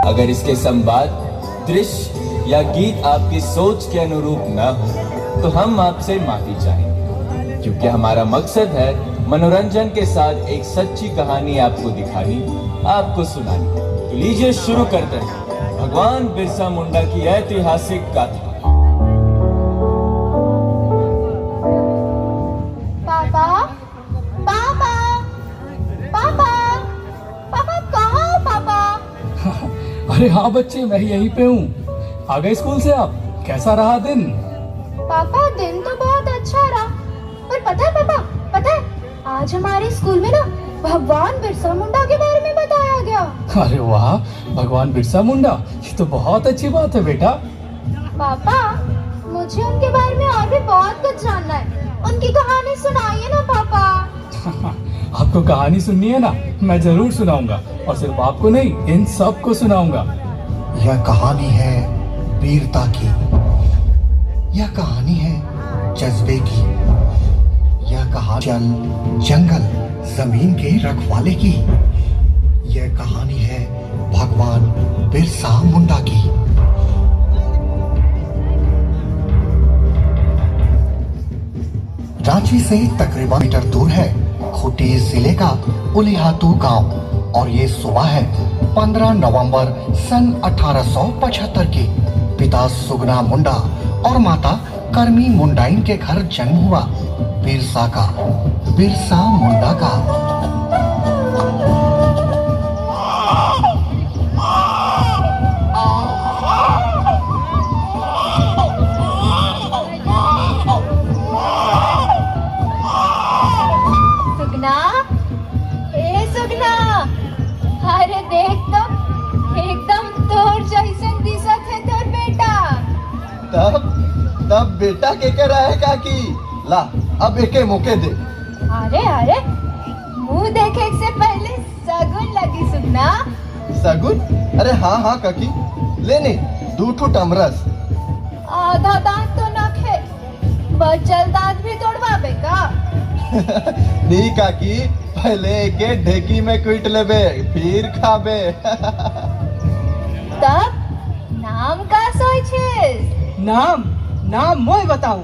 अगर इसके संवाद, दृश्य या गीत आपकी सोच के अनुरूप न हो तो हम आपसे माफी चाहेंगे, क्योंकि हमारा मकसद है मनोरंजन के साथ एक सच्ची कहानी आपको दिखानी, आपको सुनानी। तो लीजिए शुरू करते हैं भगवान बिरसा मुंडा की ऐतिहासिक गाथा। पापा, पापा, पापा, पापा कहाँ हो पापा? अरे हाँ बच्चे, मैं यहीं पे हूँ। आ गए स्कूल से आप? कैसा रहा दिन? पापा दिन तो बहुत अच्छा रहा, पर पता है पापा, पता है आज हमारे स्कूल में ना भगवान बिरसा मुंडा के बारे में बताया गया। अरे वाह, भगवान बिरसा मुंडा, ये तो बहुत अच्छी बात है बेटा। पापा मुझे उनके बारे में और भी बहुत कुछ जानना है, उनकी कहानी सुनाइए ना पापा। आपको कहानी सुननी है ना? मैं जरूर सुनाऊंगा, और सिर्फ आपको नहीं, इन सबको सुनाऊंगा। यह कहानी है वीरता की, यह कहानी है जज्बे की, यह कहानी जल, जंगल, जमीन के रखवाले की, यह कहानी है भगवान बिरसा मुंडा की। रांची से तकरीबन मीटर दूर है खूंटी जिले का उलिहातू गांव, और ये सुबह है 15 नवंबर सन 1875 की। पिता सुगना मुंडा और माता करमी मुंडाइन के घर जन्म हुआ बिरसा का, बिरसा मुंडा का। सुगना, ए सुगना, अरे देख तो एकदम तोर जैसन दिसत है तोर बेटा। तब बेटा के कर है काकी, ला अब एके मौके दे। अरे अरे मुंह देखे से पहले सगुन लगी सुगना। सगुन? अरे हाँ काकी, लेने 2 ठो टमरस। आधा दांत तो ना खे, बचल दांत भी तोड़वाबे का? नहीं काकी, पहले एके ढेकी में कुट लेबे, फिर खाबे। तब नाम का सोचिस? नाम मोय बताऊ।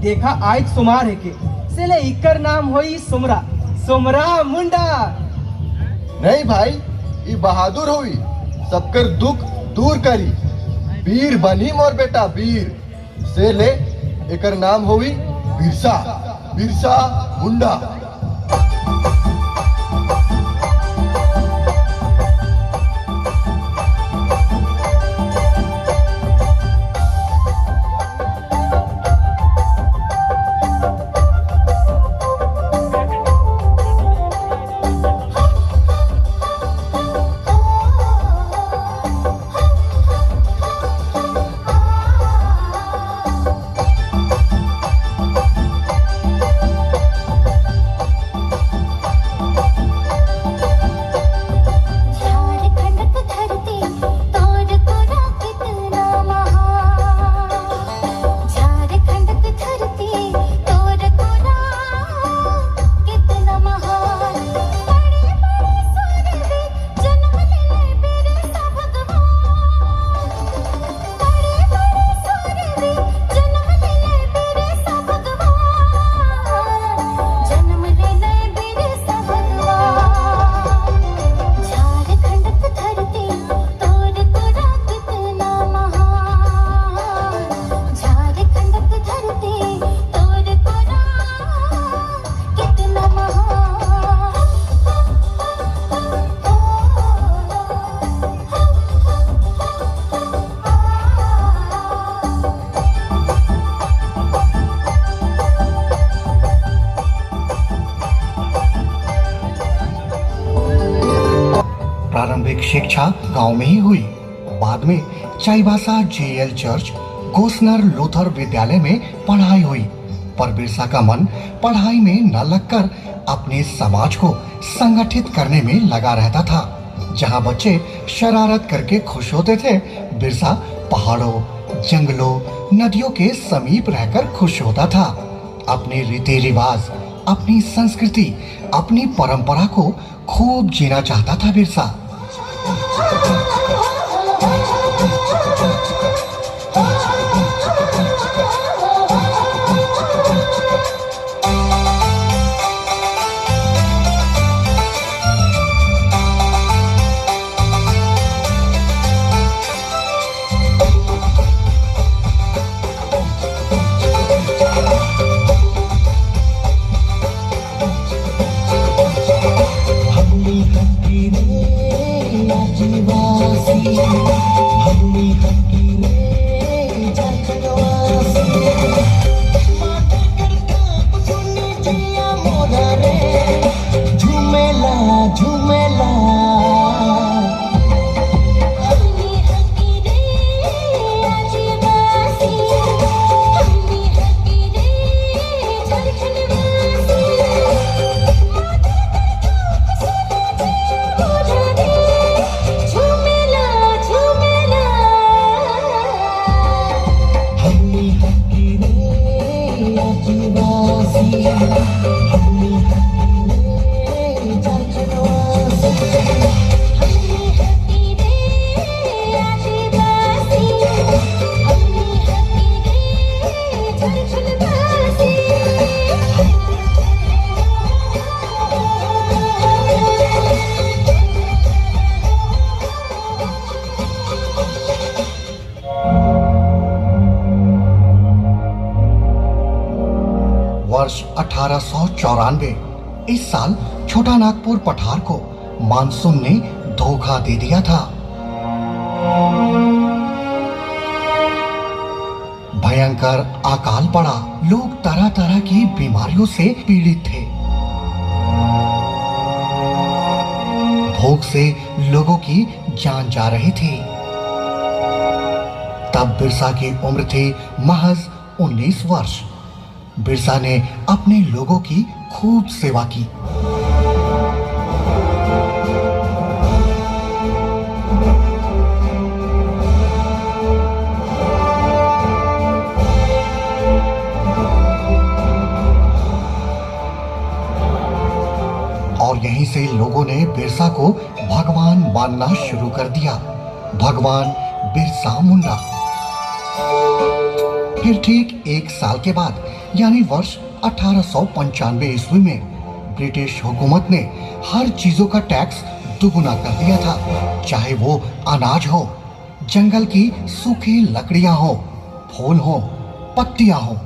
देखा आज सुमार है के सेले इकर नाम होई सुमरा मुंडा। नहीं भाई, ये बहादुर हुई, सबकर दुख दूर करी, वीर बनी मोर बेटा, वीर से ले एकर नाम हुई बिरसा मुंडा। प्रारंभिक शिक्षा गांव में ही हुई। बाद में चाईबासा जेएल चर्च, गोसनर लूथर विद्यालय में पढ़ाई हुई, पर बिरसा का मन पढ़ाई में न लगकर अपने समाज को संगठित करने में लगा रहता था। जहां बच्चे शरारत करके खुश होते थे, बिरसा पहाड़ों, जंगलों, नदियों के समीप रहकर खुश होता था। अपने रीति रिवाज, अपनी संस्कृति, अपनी परंपरा को खूब जीना चाहता था बिरसा। वर्ष 1894 इस साल छोटा नागपुर पठार को मानसून ने धोखा दे दिया था। भयंकर अकाल पड़ा, लोग तरह तरह की बीमारियों से पीड़ित थे। भूख से लोगों की जान जा रही थी। तब बिरसा की उम्र थी महज 19 वर्ष। बिरसा ने अपने लोगों की खूब सेवा की। और यहीं से लोगों ने बिरसा को भगवान मानना शुरू कर दिया। भगवान बिरसा मुंडा। फिर ठीक 1 साल के बाद यानी वर्ष 1895 ईस्वी में ब्रिटिश हुकूमत ने हर चीजों का टैक्स दुगुना कर दिया था, चाहे वो अनाज हो, जंगल की सूखी लकड़ियां हो, फूल हो, पत्तियां हो।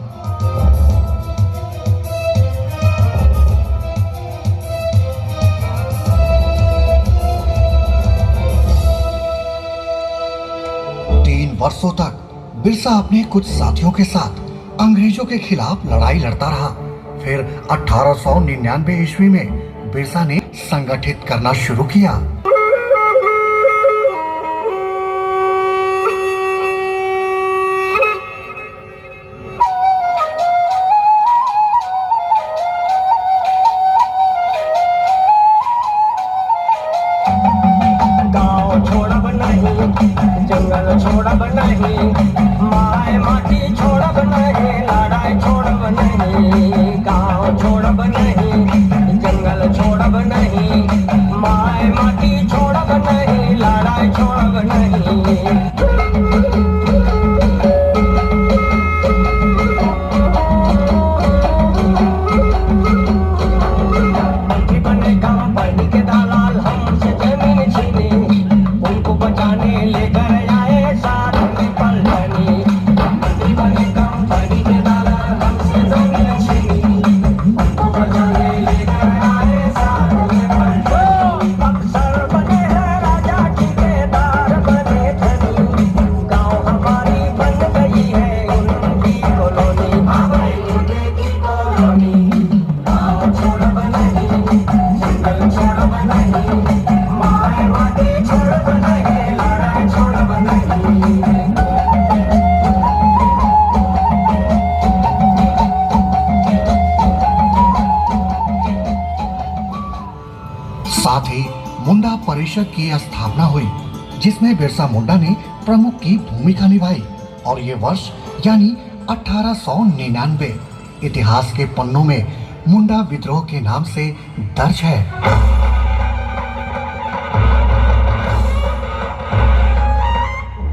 वर्षों तक बिरसा अपने कुछ साथियों के साथ अंग्रेजों के खिलाफ लड़ाई लड़ता रहा। फिर 1899 ईस्वी में बिरसा ने संगठित करना शुरू किया। जंगल छोड़ब नहीं, माय माटी छोड़ब नहीं, लड़ाई छोड़ब नहीं, गाँव छोड़ब नहीं, जंगल छोड़ब नहीं, माय माटी छोड़ब नहीं, लड़ाई छोड़ब नहीं। साथ ही मुंडा परिषद की स्थापना हुई, जिसमें बिरसा मुंडा ने प्रमुख की भूमिका निभाई। और ये वर्ष यानी 1899 इतिहास के पन्नों में मुंडा विद्रोह के नाम से दर्ज है।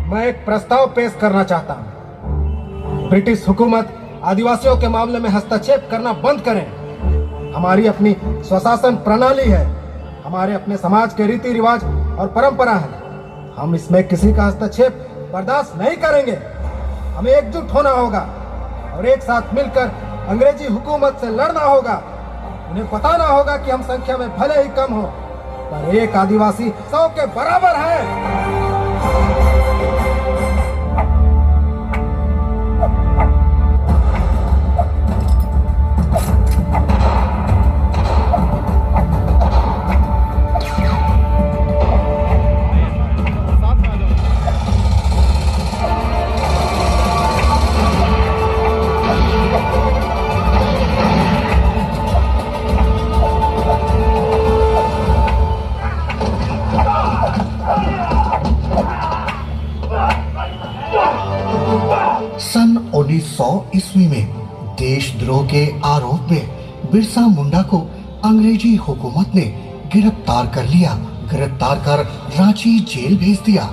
मैं एक प्रस्ताव पेश करना चाहता हूँ। ब्रिटिश हुकूमत आदिवासियों के मामले में हस्तक्षेप करना बंद करें। हमारी अपनी स्वशासन प्रणाली है, हमारे अपने समाज के रीति रिवाज और परंपरा है। हम इसमें किसी का हस्तक्षेप बर्दाश्त नहीं करेंगे। हमें एकजुट होना होगा और एक साथ मिलकर अंग्रेजी हुकूमत से लड़ना होगा। उन्हें बताना होगा कि हम संख्या में भले ही कम हो, पर एक आदिवासी 100 के बराबर है। 1900 ईस्वी में देशद्रोह के आरोप में बिरसा मुंडा को अंग्रेजी हुकूमत ने गिरफ्तार कर लिया। गिरफ्तार कर रांची जेल भेज दिया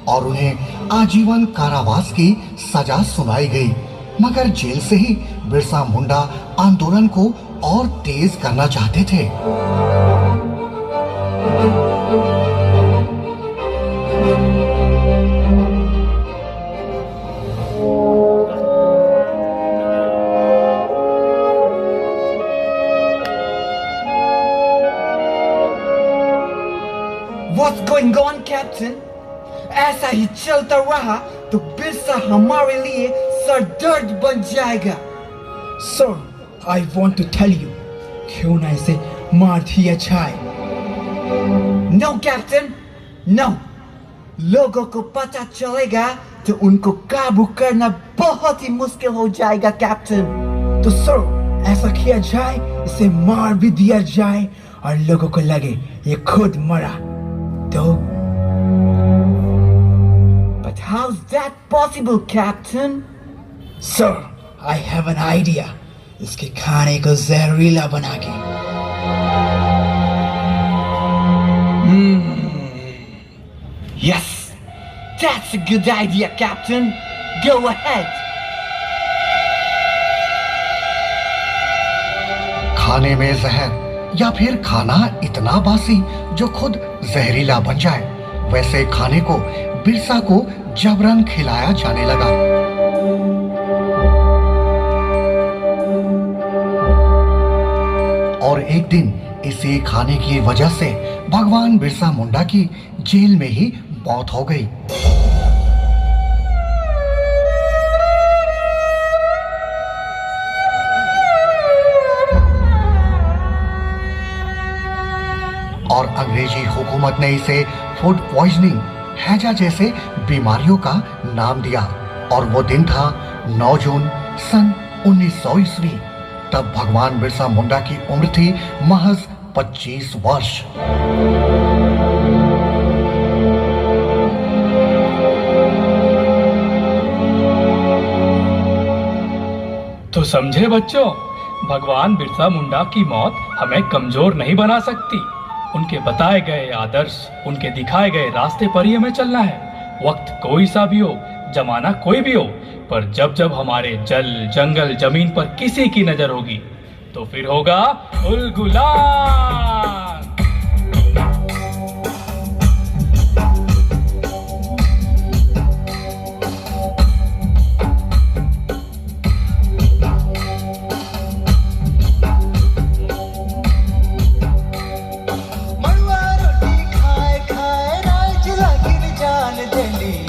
और उन्हें आजीवन कारावास की सजा सुनाई गई। मगर जेल से ही बिरसा मुंडा आंदोलन को और तेज करना चाहते थे। What's going on, Captain? ऐसा ही चलता रहा तो बिरसा हमारे लिए सरदर्द बन जाएगा। Sir, I want to tell you, क्यों ना इसे मार दिया जाए? No, Captain, no. लोगों को पता चलेगा तो उनको काबू करना बहुत ही मुश्किल हो जाएगा, कैप्टन। तो सर, ऐसा किया जाए, इसे मार भी दिया जाए और लोगों को लगे ये खुद मरा तो। But how's that possible, Captain? Sir, I have an idea. इसके खाने को जहरीला बना के। Yes, that's a good idea, Captain. Go ahead. खाने में जहर या फिर खाना इतना बासी जो खुद जहरीला बन जाए, वैसे खाने को बिरसा को जबरन खिलाया जाने लगा। और एक दिन इसी खाने की वजह से भगवान बिरसा मुंडा की जेल में ही मौत हो गई। और अंग्रेजी हुकूमत ने इसे फूड पॉइजनिंग, हैजा जैसे बीमारियों का नाम दिया। और वो दिन था 9 जून सन 1900 ईस्वी। तब भगवान बिरसा मुंडा की उम्र थी महज 25 वर्ष। तो समझे बच्चों, भगवान बिरसा मुंडा की मौत हमें कमजोर नहीं बना सकती। उनके बताए गए आदर्श, उनके दिखाए गए रास्ते पर ही हमें चलना है। वक्त कोई सा भी हो, जमाना कोई भी हो, पर जब जब हमारे जल, जंगल, जमीन पर किसी की नजर होगी तो फिर होगा उलगुलान। मड़ुआ रोटी खाए खाए राज लागिन जान देली।